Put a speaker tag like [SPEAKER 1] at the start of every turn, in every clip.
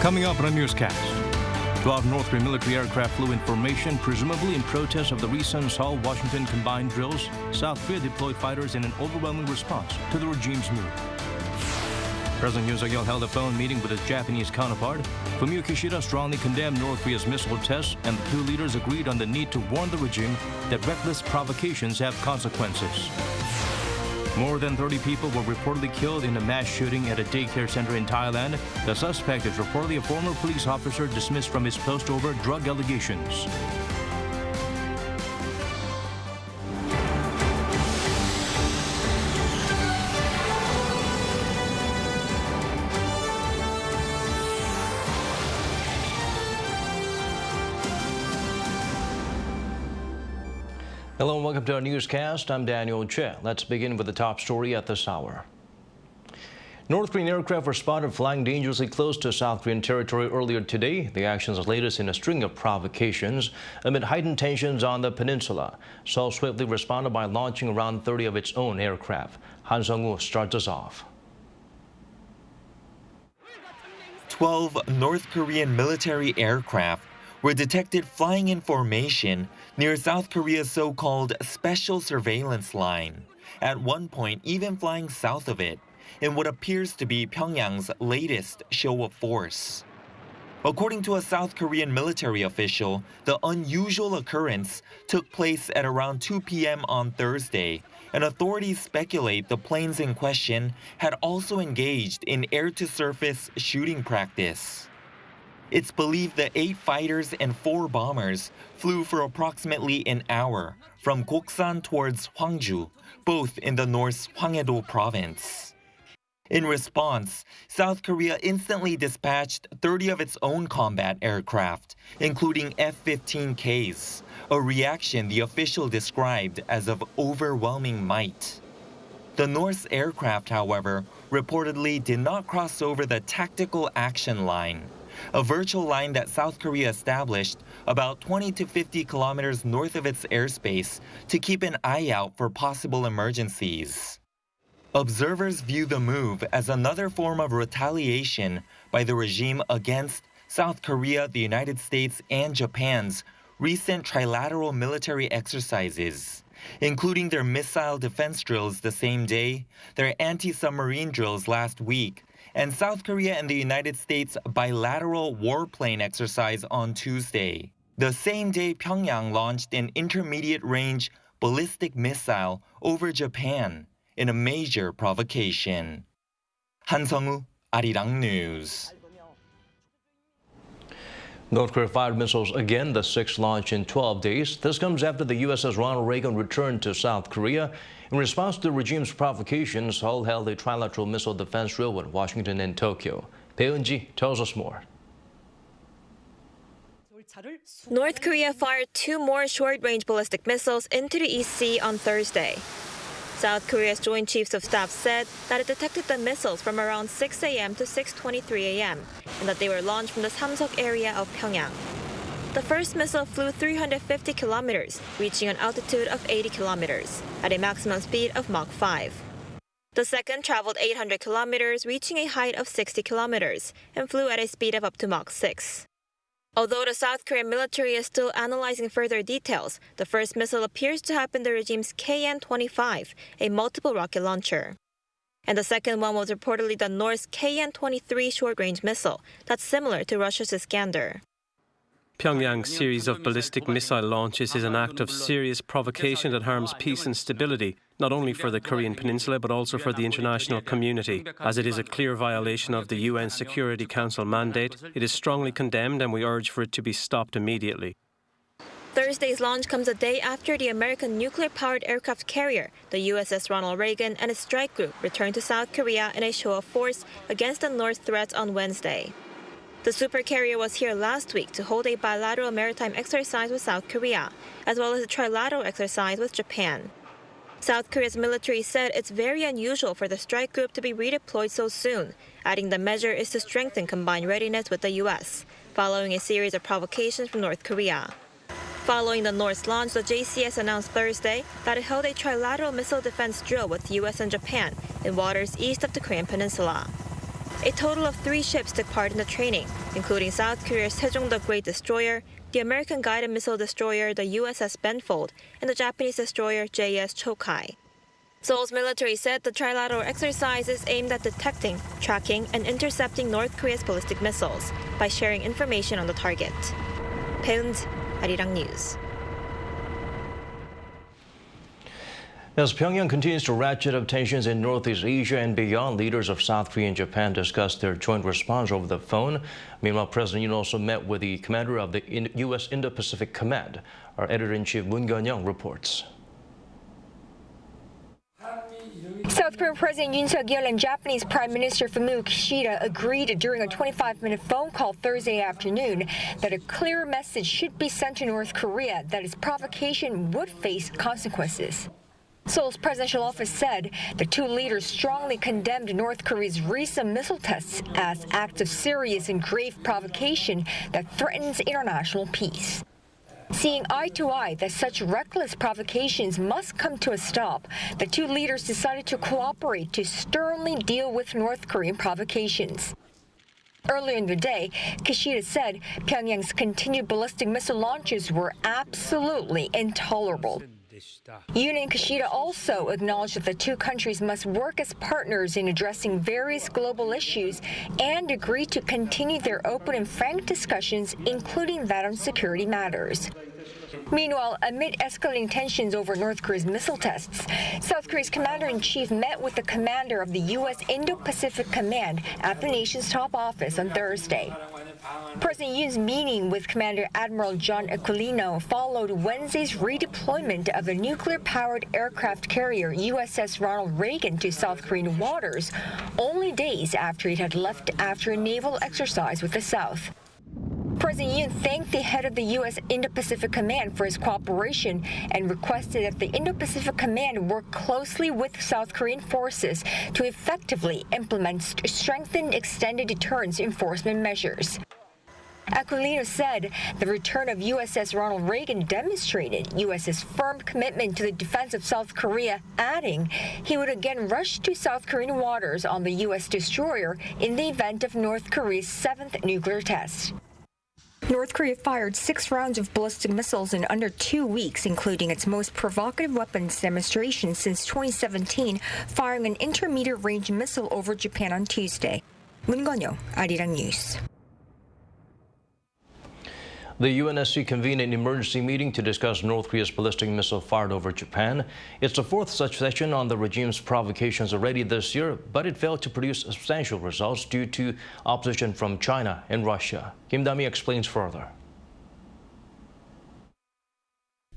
[SPEAKER 1] Coming up on a newscast, 12 North Korean military aircraft flew in formation, presumably in protest of the recent Seoul-Washington combined drills. South Korea deployed fighters in an overwhelming response to the regime's move. President Yoon Suk-yeol held a phone meeting with his Japanese counterpart. Kishida strongly condemned North Korea's missile tests, and the two leaders agreed on the need to warn the regime that reckless provocations have consequences. More than 30 people were reportedly killed in a mass shooting at a daycare center in Thailand. The suspect is reportedly a former police officer dismissed from his post over drug allegations. Hello and welcome to our newscast. I'm Daniel Che. Let's begin with the top story at this hour. North Korean aircraft were spotted flying dangerously close to South Korean territory earlier today. The actions are latest in a string of provocations amid heightened tensions on the peninsula. Seoul swiftly responded by launching around 30 of its own aircraft. Han Sung-woo starts us off.
[SPEAKER 2] 12 North Korean military aircraft were detected flying in formation near South Korea's so-called special surveillance line, at one point even flying south of it, in what appears to be Pyongyang's latest show of force. According to a South Korean military official, the unusual occurrence took place at around 2 p.m. on Thursday, and authorities speculate the planes in question had also engaged in air-to-surface shooting practice. It's believed the 8 fighters and 4 bombers flew for approximately an hour from Goksan towards Hwangju, both in the North's Hwanghae-do province. In response, South Korea instantly dispatched 30 of its own combat aircraft, including F-15Ks, a reaction the official described as of overwhelming might. The North's aircraft, however, reportedly did not cross over the tactical action line, a virtual line that South Korea established about 20 to 50 kilometers north of its airspace to keep an eye out for possible emergencies. Observers view the move as another form of retaliation by the regime against South Korea, the United States, and Japan's recent trilateral military exercises, including their missile defense drills the same day, their anti-submarine drills last week, and South Korea and the United States' bilateral warplane exercise on Tuesday. The same day, Pyongyang launched an intermediate-range ballistic missile over Japan in a major provocation. Han Sung-woo, Arirang News.
[SPEAKER 1] North Korea fired missiles again, the 6th launch in 12 days. This comes after the USS Ronald Reagan returned to South Korea. In response to the regime's provocations, Seoul held a trilateral missile defense drill with Washington and Tokyo. Bae Eun-ji tells us more.
[SPEAKER 3] North Korea fired 2 more short-range ballistic missiles into the East Sea on Thursday. South Korea's Joint Chiefs of Staff said that it detected the missiles from around 6 a.m. to 6:23 a.m. and that they were launched from the Samseok area of Pyongyang. The first missile flew 350 kilometers, reaching an altitude of 80 kilometers, at a maximum speed of Mach 5. The second traveled 800 kilometers, reaching a height of 60 kilometers, and flew at a speed of up to Mach 6. Although the South Korean military is still analyzing further details, the first missile appears to have been the regime's KN-25, a multiple rocket launcher. And the second one was reportedly the North's KN-23 short-range missile that's similar to Russia's Iskander.
[SPEAKER 4] Pyongyang's series of ballistic missile launches is an act of serious provocation that harms peace and stability, not only for the Korean peninsula but also for the international community. As it is a clear violation of the UN Security Council mandate, it is strongly condemned and we urge for it to be stopped immediately.
[SPEAKER 3] Thursday's launch comes a day after the American nuclear-powered aircraft carrier, the USS Ronald Reagan, and its strike group returned to South Korea in a show of force against the North threats on Wednesday. The supercarrier was here last week to hold a bilateral maritime exercise with South Korea, as well as a trilateral exercise with Japan. South Korea's military said it's very unusual for the strike group to be redeployed so soon, adding the measure is to strengthen combined readiness with the U.S., following a series of provocations from North Korea. Following the North's launch, the JCS announced Thursday that it held a trilateral missile defense drill with the U.S. and Japan in waters east of the Korean peninsula. A total of 3 ships took part in the training, including South Korea's Taejong-the Great Destroyer, the American guided missile destroyer the USS Benfold, and the Japanese destroyer JS Chokai. Seoul's military said the trilateral exercise is aimed at detecting, tracking, and intercepting North Korea's ballistic missiles by sharing information on the target. Peun's Arirang News.
[SPEAKER 1] As Pyongyang continues to ratchet up tensions in Northeast Asia and beyond, leaders of South Korea and Japan discussed their joint response over the phone. Meanwhile, President Yoon also met with the commander of the U.S. Indo-Pacific Command. Our editor-in-chief Moon Geon-young reports.
[SPEAKER 5] South Korean President Yoon Suk-yeol and Japanese Prime Minister Fumio Kishida agreed during a 25-minute phone call Thursday afternoon that a clear message should be sent to North Korea that its provocation would face consequences. Seoul's presidential office said the 2 leaders strongly condemned North Korea's recent missile tests as acts of serious and grave provocation that threatens international peace. Seeing eye to eye that such reckless provocations must come to a stop, the 2 leaders decided to cooperate to sternly deal with North Korean provocations. Earlier in the day, Kishida said Pyongyang's continued ballistic missile launches were absolutely intolerable. Yoon and Kishida also acknowledged that the 2 countries must work as partners in addressing various global issues and agreed to continue their open and frank discussions, including that on security matters. Meanwhile, amid escalating tensions over North Korea's missile tests, South Korea's commander-in-chief met with the commander of the U.S. Indo-Pacific Command at the nation's top office on Thursday. President Yoon's meeting with Commander Admiral Yoon and Aquilino followed Wednesday's redeployment of a nuclear-powered aircraft carrier USS Ronald Reagan to South Korean waters, only days after it had left after a naval exercise with the South. President Yoon thanked the head of the U.S. Indo-Pacific Command for his cooperation and requested that the Indo-Pacific Command work closely with South Korean forces to effectively implement strengthened extended deterrence enforcement measures. Aquilino said the return of USS Ronald Reagan demonstrated U.S.'s firm commitment to the defense of South Korea, adding he would again rush to South Korean waters on the U.S. destroyer in the event of North Korea's 7th nuclear test. North Korea fired 6 rounds of ballistic missiles in under 2 weeks, including its most provocative weapons demonstration since 2017, firing an intermediate-range missile over Japan on Tuesday. Moon Geon-young, Arirang News.
[SPEAKER 1] The UNSC convened an emergency meeting to discuss North Korea's ballistic missile fired over Japan. It's the 4th such session on the regime's provocations already this year, but it failed to produce substantial results due to opposition from China and Russia. Kim Dami explains further.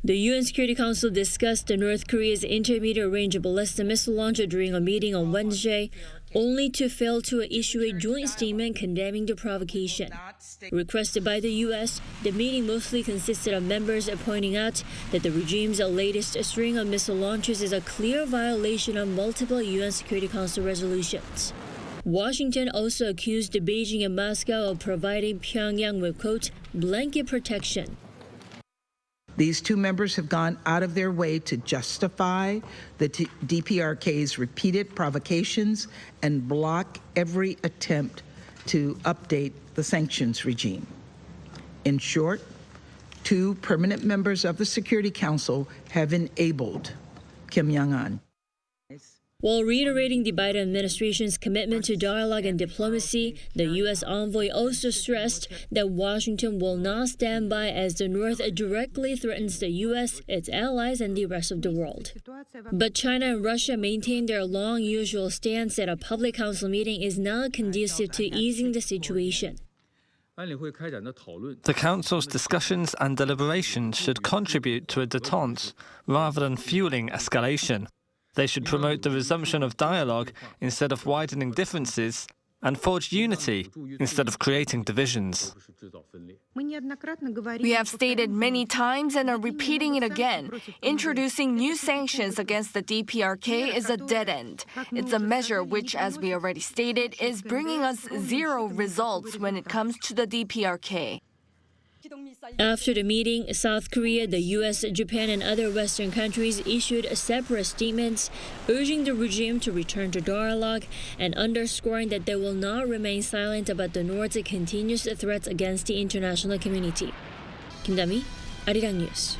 [SPEAKER 6] The UN Security Council discussed North Korea's intermediate-range ballistic missile launch during a meeting on Wednesday, only to fail to issue a joint statement condemning the provocation. Requested by the U.S., the meeting mostly consisted of members pointing out that the regime's latest string of missile launches is a clear violation of multiple UN Security Council resolutions. Washington also accused Beijing and Moscow of providing Pyongyang with, quote, blanket protection.
[SPEAKER 7] These 2 members have gone out of their way to justify the DPRK's repeated provocations and block every attempt to update the sanctions regime. In short, 2 permanent members of the Security Council have enabled Kim Jong-un.
[SPEAKER 6] While reiterating the Biden administration's commitment to dialogue and diplomacy, the U.S. envoy also stressed that Washington will not stand by as the North directly threatens the U.S., its allies, and the rest of the world. But China and Russia maintain their long usual stance that a public council meeting is not conducive to easing the situation.
[SPEAKER 8] The Council's discussions and deliberations should contribute to a détente rather than fueling escalation. They should promote the resumption of dialogue instead of widening differences and forge unity instead of creating divisions.
[SPEAKER 9] We have stated many times and are repeating it again. Introducing new sanctions against the DPRK is a dead end. It's a measure which, as we already stated, is bringing us 0 results when it comes to the DPRK.
[SPEAKER 6] After the meeting, South Korea, the US, Japan, and other Western countries issued separate statements urging the regime to return to dialogue and underscoring that they will not remain silent about the North's continuous threats against the international community. Kim Da-mi, Arirang News.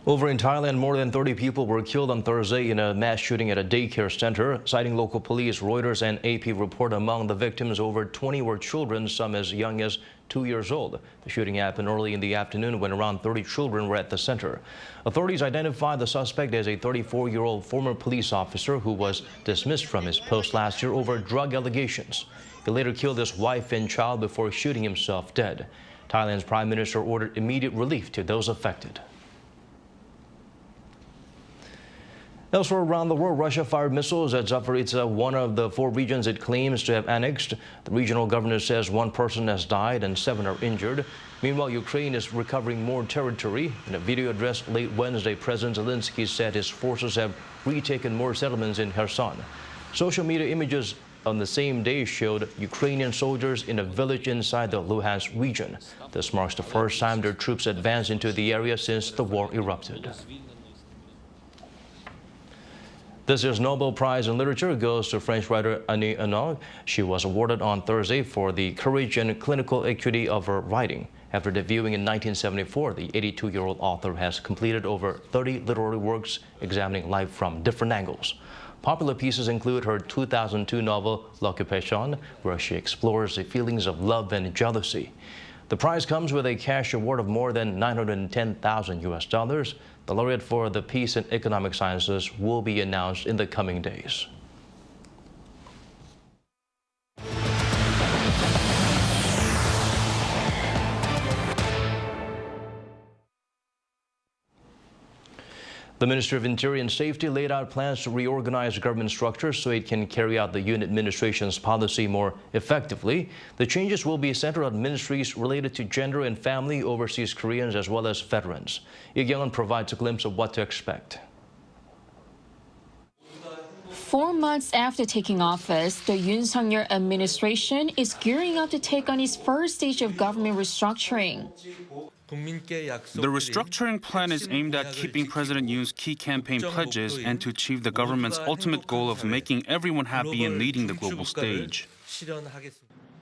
[SPEAKER 1] Over in Thailand, more than 30 people were killed on Thursday in a mass shooting at a daycare center. Citing local police, Reuters and AP report among the victims, over 20 were children, some as young as 2 years old. The shooting happened early in the afternoon when around 30 children were at the center. Authorities identified the suspect as a 34-year-old former police officer who was dismissed from his post last year over drug allegations. He later killed his wife and child before shooting himself dead. Thailand's prime minister ordered immediate relief to those affected. Elsewhere around the world, Russia fired missiles at Zaporizhzhia, one of the 4 regions it claims to have annexed. The regional governor says 1 person has died and 7 are injured. Meanwhile, Ukraine is recovering more territory. In a video address late Wednesday, President Zelensky said his forces have retaken more settlements in Kherson. Social media images on the same day showed Ukrainian soldiers in a village inside the Luhansk region. This marks the first time their troops advanced into the area since the war erupted. This year's Nobel Prize in Literature goes to French writer Annie Ernaux. She was awarded on Thursday for the courage and clinical acuity of her writing. After debuting in 1974, the 82-year-old author has completed over 30 literary works examining life from different angles. Popular pieces include her 2002 novel L'Occupation, where she explores the feelings of love and jealousy. The prize comes with a cash award of more than $910,000. The laureate for the Peace and Economic Sciences will be announced in the coming days. The Ministry of Interior and Safety laid out plans to reorganize government structures so it can carry out the Yoon administration's policy more effectively. The changes will be centered on ministries related to gender and family, overseas Koreans, as well as veterans. Lee Kyung-un provides a glimpse of what to expect.
[SPEAKER 10] 4 months after taking office, the Yoon Suk-yeol administration is gearing up to take on its first stage of government restructuring.
[SPEAKER 11] The restructuring plan is aimed at keeping President Yoon's key campaign pledges and to achieve the government's ultimate goal of making everyone happy and leading the global stage.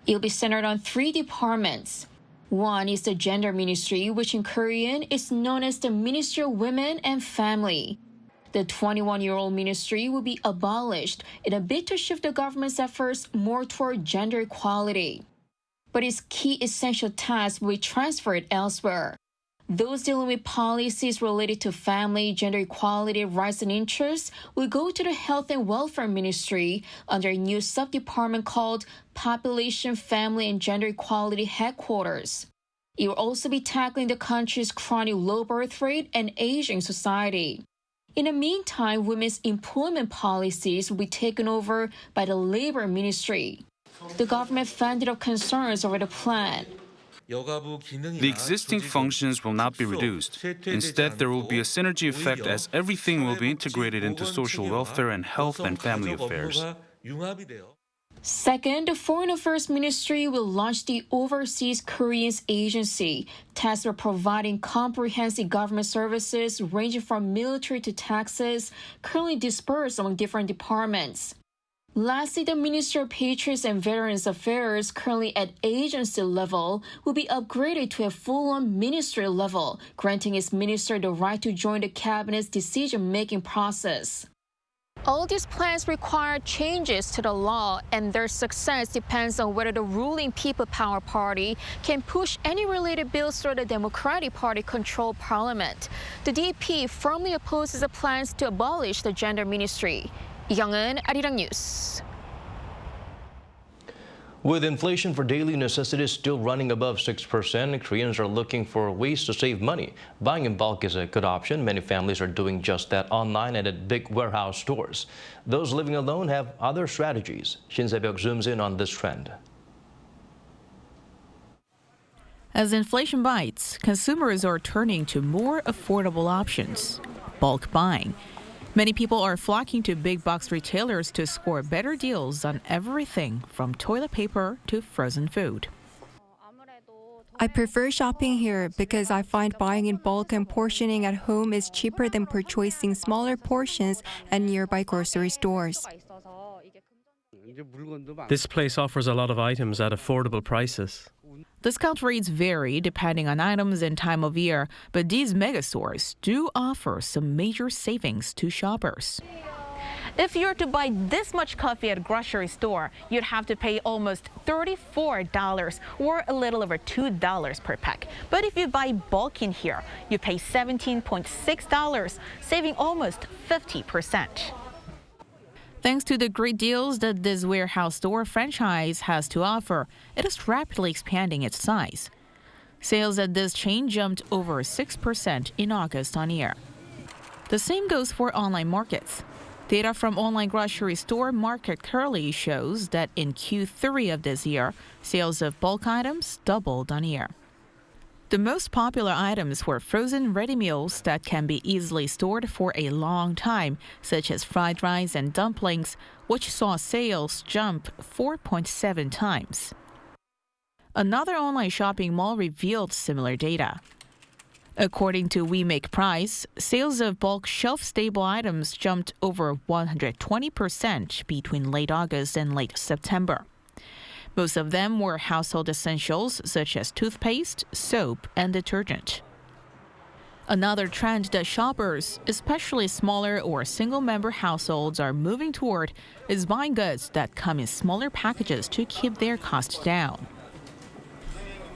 [SPEAKER 10] It'll be centered on 3 departments. One is the Gender Ministry, which in Korean is known as the Ministry of Women and Family. The 21-year-old ministry will be abolished in a bid to shift the government's efforts more toward gender equality. But its key essential tasks will be transferred elsewhere. Those dealing with policies related to family, gender equality, rights and interests will go to the Health and Welfare Ministry under a new sub-department called Population, Family and Gender Equality Headquarters. It will also be tackling the country's chronic low birth rate and aging society. In the meantime, women's employment policies will be taken over by the Labor Ministry. The government fended off concerns over the plan.
[SPEAKER 11] The existing functions will not be reduced. Instead, there will be a synergy effect as everything will be integrated into social welfare and health and family affairs.
[SPEAKER 10] Second, the Foreign Affairs Ministry will launch the Overseas Koreans Agency, tasked with providing comprehensive government services ranging from military to taxes, currently dispersed among different departments. Lastly, the Ministry of Patriots and Veterans Affairs, currently at agency level, will be upgraded to a full-on ministry level, granting its minister the right to join the cabinet's decision-making process. All these plans require changes to the law, and their success depends on whether the ruling People Power Party can push any related bills through the Democratic Party-controlled parliament. The DP firmly opposes the plans to abolish the gender ministry. Lee Kyung-un, Arirang News.
[SPEAKER 1] With inflation for daily necessities still running above 6%, Koreans are looking for ways to save money. Buying in bulk is a good option. Many families are doing just that online and at big warehouse stores. Those living alone have other strategies. Shin Se-byuk zooms in on this trend.
[SPEAKER 12] As inflation bites, consumers are turning to more affordable options. Bulk buying. Many people are flocking to big box retailers to score better deals on everything from toilet paper to frozen food.
[SPEAKER 13] I prefer shopping here because I find buying in bulk and portioning at home is cheaper than purchasing smaller portions at nearby grocery stores.
[SPEAKER 4] This place offers a lot of items at affordable prices.
[SPEAKER 12] Discount rates vary depending on items and time of year, but these mega stores do offer some major savings to shoppers. If you're to buy this much coffee at a grocery store, you'd have to pay almost $34 or a little over $2 per pack. But if you buy bulk in here, you pay $17.6, saving almost 50%. Thanks to the great deals that this warehouse store franchise has to offer, it is rapidly expanding its size. Sales at this chain jumped over 6% in August on year. The same goes for online markets. Data from online grocery store Market Curly shows that in Q3 of this year, sales of bulk items doubled on year. The most popular items were frozen ready meals that can be easily stored for a long time, such as fried rice and dumplings, which saw sales jump 4.7 times. Another online shopping mall revealed similar data. According to We Make Price, sales of bulk shelf-stable items jumped over 120% between late August and late September. Most of them were household essentials such as toothpaste, soap, and detergent. Another trend that shoppers, especially smaller or single-member households, are moving toward is buying goods that come in smaller packages to keep their costs down.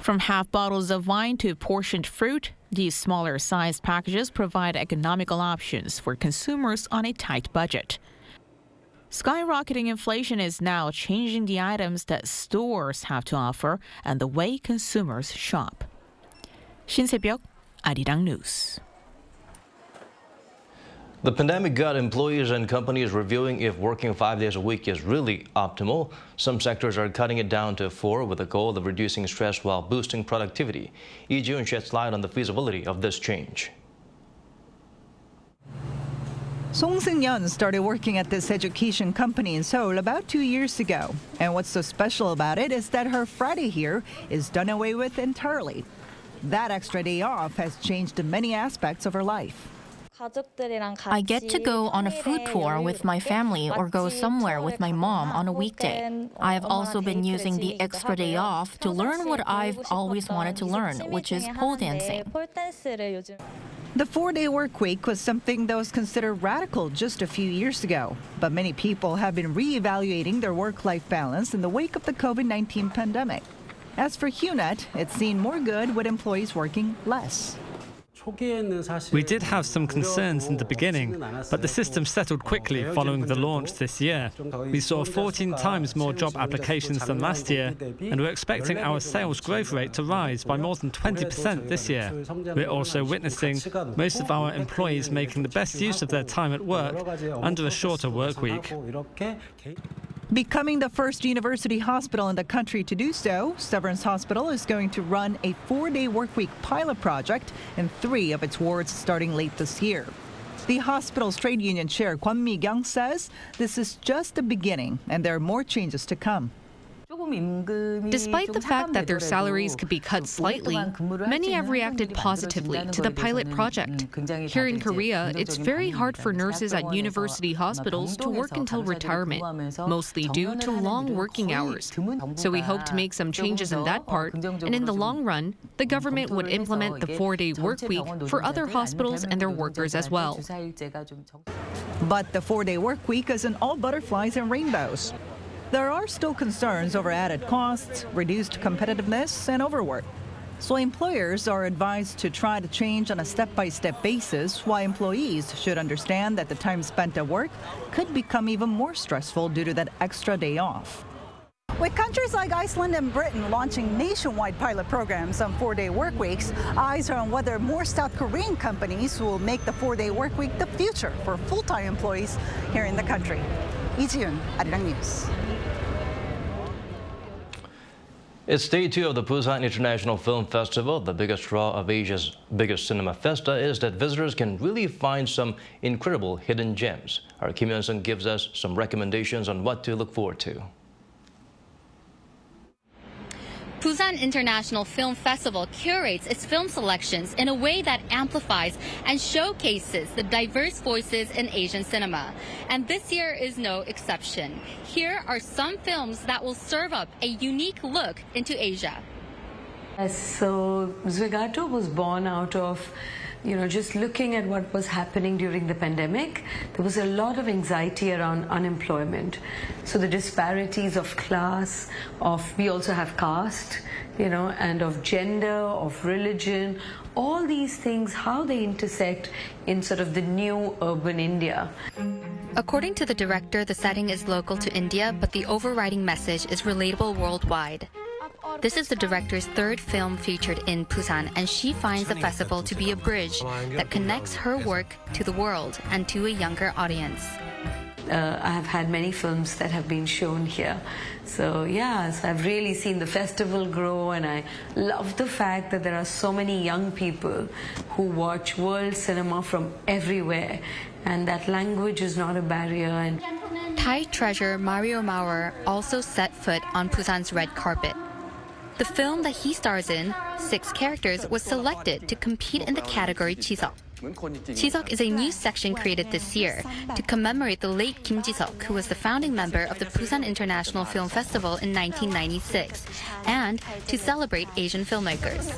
[SPEAKER 12] From half bottles of wine to portioned fruit, these smaller-sized packages provide economical options for consumers on a tight budget. Skyrocketing inflation is now changing the items that stores have to offer and the way consumers shop. 신세벽, Arirang News.
[SPEAKER 1] The pandemic got employees and companies reviewing if working 5 days a week is really optimal. Some sectors are cutting it down to 4 with the goal of reducing stress while boosting productivity. Lee Ji-yoon sheds light on the feasibility of this change.
[SPEAKER 14] Song Seung-yeon started working at this education company in Seoul about 2 years ago. And what's so special about it is that her Friday here is done away with entirely. That extra day off has changed many aspects of her life.
[SPEAKER 15] I get to go on a food tour with my family or go somewhere with my mom on a weekday. I have also been using the extra day off to learn what I've always wanted to learn, which is pole dancing.
[SPEAKER 14] The 4-day work week was something that was considered radical just a few years ago. But many people have been re-evaluating their work-life balance in the wake of the COVID-19 pandemic. As for UNET, it's seen more good with employees working less.
[SPEAKER 8] We did have some concerns in the beginning, but the system settled quickly following the launch this year. We saw 14 times more job applications than last year, and we're expecting our sales growth rate to rise by more than 20% this year. We're also witnessing most of our employees making the best use of their time at work under a shorter work week.
[SPEAKER 14] Becoming the first university hospital in the country to do so, Severance Hospital is going to run a 4-day workweek pilot project in 3 of its wards starting late this year. The hospital's trade union chair Kwon Mi-kyung says this is just the beginning and there are more changes to come.
[SPEAKER 16] Despite the fact that their salaries could be cut slightly, many have reacted positively to the pilot project. Here in Korea, it's very hard for nurses at university hospitals to work until retirement, mostly due to long working hours. So we hope to make some changes in that part, and in the long run, the government would implement the 4-day work week for other hospitals and their workers as well.
[SPEAKER 14] But the 4-day work week isn't all butterflies and rainbows. There are still concerns over added costs, reduced competitiveness, and overwork. So employers are advised to try to change on a step-by-step basis, while employees should understand that the time spent at work could become even more stressful due to that extra day off.
[SPEAKER 17] With countries like Iceland and Britain launching nationwide pilot programs on 4-day work weeks, eyes are on whether more South Korean companies will make the 4-day work week the future for full-time employees here in the country. Lee Ji-yoon, Arirang News.
[SPEAKER 1] It's day 2 of the Busan International Film Festival. The biggest draw of Asia's biggest cinema festa is that visitors can really find some incredible hidden gems. Our Kim Hyun-sung gives us some recommendations on what to look forward to.
[SPEAKER 18] Busan International Film Festival curates its film selections in a way that amplifies and showcases the diverse voices in Asian cinema. And this year is no exception. Here are some films that will serve up a unique look into Asia.
[SPEAKER 19] So Zwigato was born out of just looking at what was happening during the pandemic. There was a lot of anxiety around unemployment. So the disparities of class, we also have caste, and of gender, of religion, all these things, how they intersect in sort of the new urban India.
[SPEAKER 18] According to the director, the setting is local to India, but the overriding message is relatable worldwide. This is the director's third film featured in Busan, and she finds the festival to be a bridge that connects her work to the world and to a younger audience.
[SPEAKER 19] I have had many films that have been shown here. So I've really seen the festival grow, and I love the fact that there are so many young people who watch world cinema from everywhere, and that language is not a barrier. And
[SPEAKER 18] Thai treasure Mario Maurer also set foot on Busan's red carpet. The film that he stars in, 6 Characters, was selected to compete in the category Chiseok. Chiseok is a new section created this year to commemorate the late Kim Ji-seok, who was the founding member of the Busan International Film Festival in 1996, and to celebrate Asian filmmakers.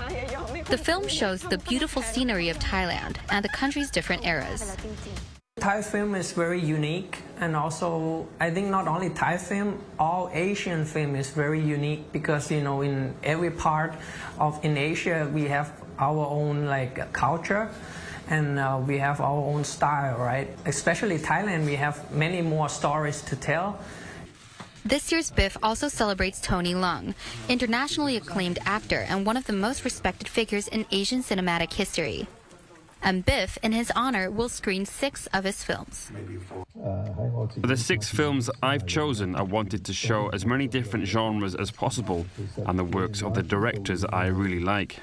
[SPEAKER 18] The film shows the beautiful scenery of Thailand and the country's different eras.
[SPEAKER 20] Thai film is very unique, and also I think not only Thai film, all Asian film is very unique because in every part in Asia we have our own culture, and we have our own style, right? Especially Thailand, we have many more stories to tell.
[SPEAKER 18] This year's BIFF also celebrates Tony Leung, internationally acclaimed actor and one of the most respected figures in Asian cinematic history. And BIFF, in his honor, will screen 6 of his films.
[SPEAKER 21] For the 6 films I've chosen, I wanted to show as many different genres as possible and the works of the directors I really like.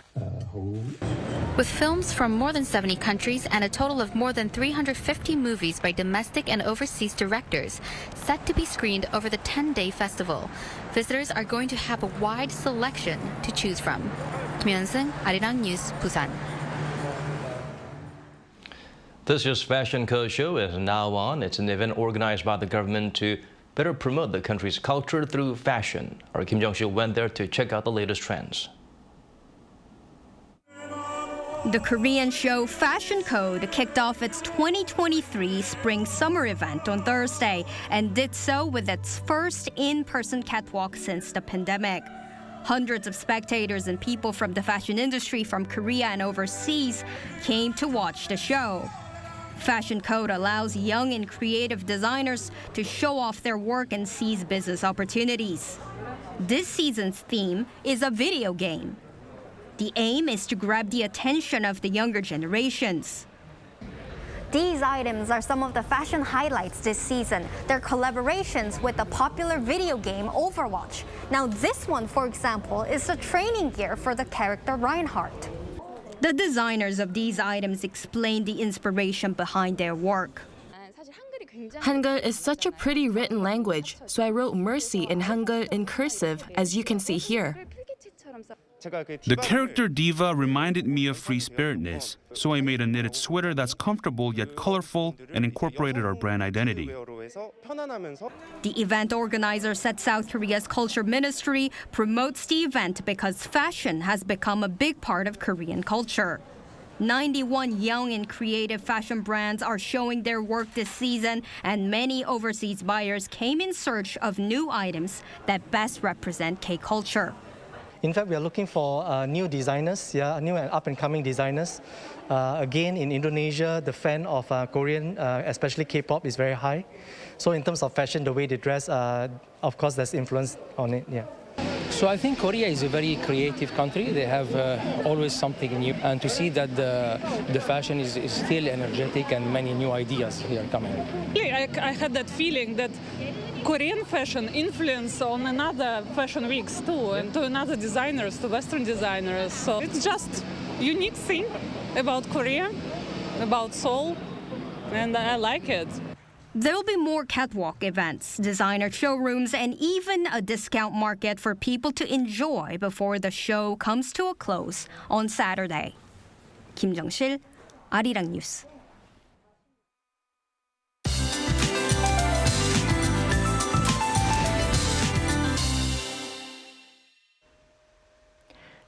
[SPEAKER 18] With films from more than 70 countries and a total of more than 350 movies by domestic and overseas directors set to be screened over the 10-day festival, visitors are going to have a wide selection to choose from. Kim Hyun-sung, Arirang News, Busan.
[SPEAKER 1] This year's Fashion Co show is now on. It's an event organized by the government to better promote the country's culture through fashion. Our Kim Jong-sil went there to check out the latest trends.
[SPEAKER 22] The Korean show Fashion Code kicked off its 2023 spring-summer event on Thursday and did so with its first in-person catwalk since the pandemic. Hundreds of spectators and people from the fashion industry from Korea and overseas came to watch the show. Fashion Code allows young and creative designers to show off their work and seize business opportunities. This season's theme is a video game. The aim is to grab the attention of the younger generations.
[SPEAKER 23] These items are some of the fashion highlights this season. They're collaborations with the popular video game Overwatch. Now this one, for example, is the training gear for the character Reinhardt.
[SPEAKER 22] The designers of these items explain the inspiration behind their work.
[SPEAKER 24] Hangul is such a pretty written language, so I wrote mercy in Hangul in cursive, as you can see here.
[SPEAKER 11] The character Diva reminded me of free-spiritedness, so I made a knitted sweater that's comfortable yet colorful and incorporated our brand identity.
[SPEAKER 22] The event organizer said South Korea's culture ministry promotes the event because fashion has become a big part of Korean culture. 91 young and creative fashion brands are showing their work this season, and many overseas buyers came in search of new items that best represent K-culture.
[SPEAKER 25] In fact, we are looking for new designers, new and up-and-coming designers. Again, in Indonesia, the fan of Korean, especially K-pop, is very high. So in terms of fashion, the way they dress, of course, there's influence on it,
[SPEAKER 26] So I think Korea is a very creative country. They have always something new. And to see that the fashion is still energetic and many new ideas here coming.
[SPEAKER 27] I had that feeling that Korean fashion influence on another fashion weeks too, and to another designers, to Western designers. So it's just unique thing about Korea, about Seoul, and I like it.
[SPEAKER 22] There'll be more catwalk events, designer showrooms, and even a discount market for people to enjoy before the show comes to a close on Saturday. Kim Jung-sil, Arirang News.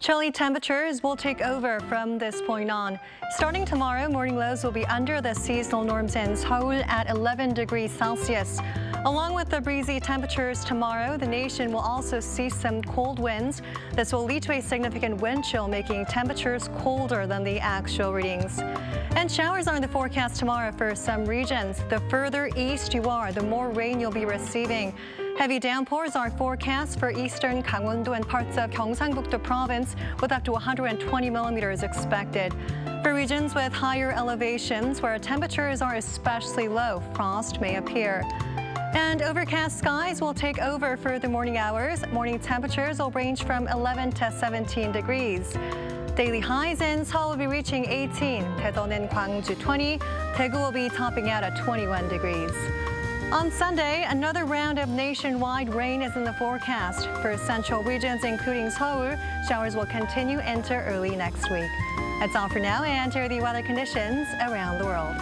[SPEAKER 2] Chilly temperatures will take over from this point on. Starting tomorrow, morning lows will be under the seasonal norms in Seoul at 11 degrees Celsius. Along with the breezy temperatures tomorrow, the nation will also see some cold winds. This will lead to a significant wind chill, making temperatures colder than the actual readings. And showers are in the forecast tomorrow for some regions. The further east you are, the more rain you'll be receiving. Heavy downpours are forecast for eastern Gangwon-do and parts of Gyeongsang-buk-do province, with up to 120 millimeters expected. For regions with higher elevations where temperatures are especially low, frost may appear. And overcast skies will take over for the morning hours. Morning temperatures will range from 11 to 17 degrees. Daily highs in Seoul will be reaching 18, Daejeon and Gwangju 20, Daegu will be topping out at 21 degrees. On Sunday, another round of nationwide rain is in the forecast. For central regions, including Seoul, showers will continue into early next week. That's all for now, and here are the weather conditions around the world.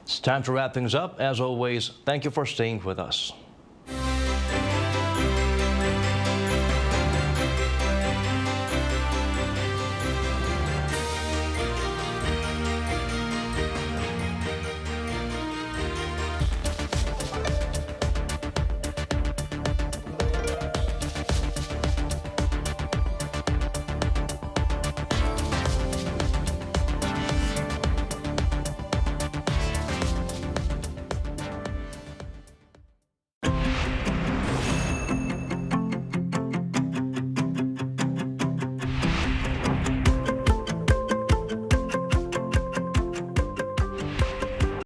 [SPEAKER 1] It's time to wrap things up. As always, thank you for staying with us.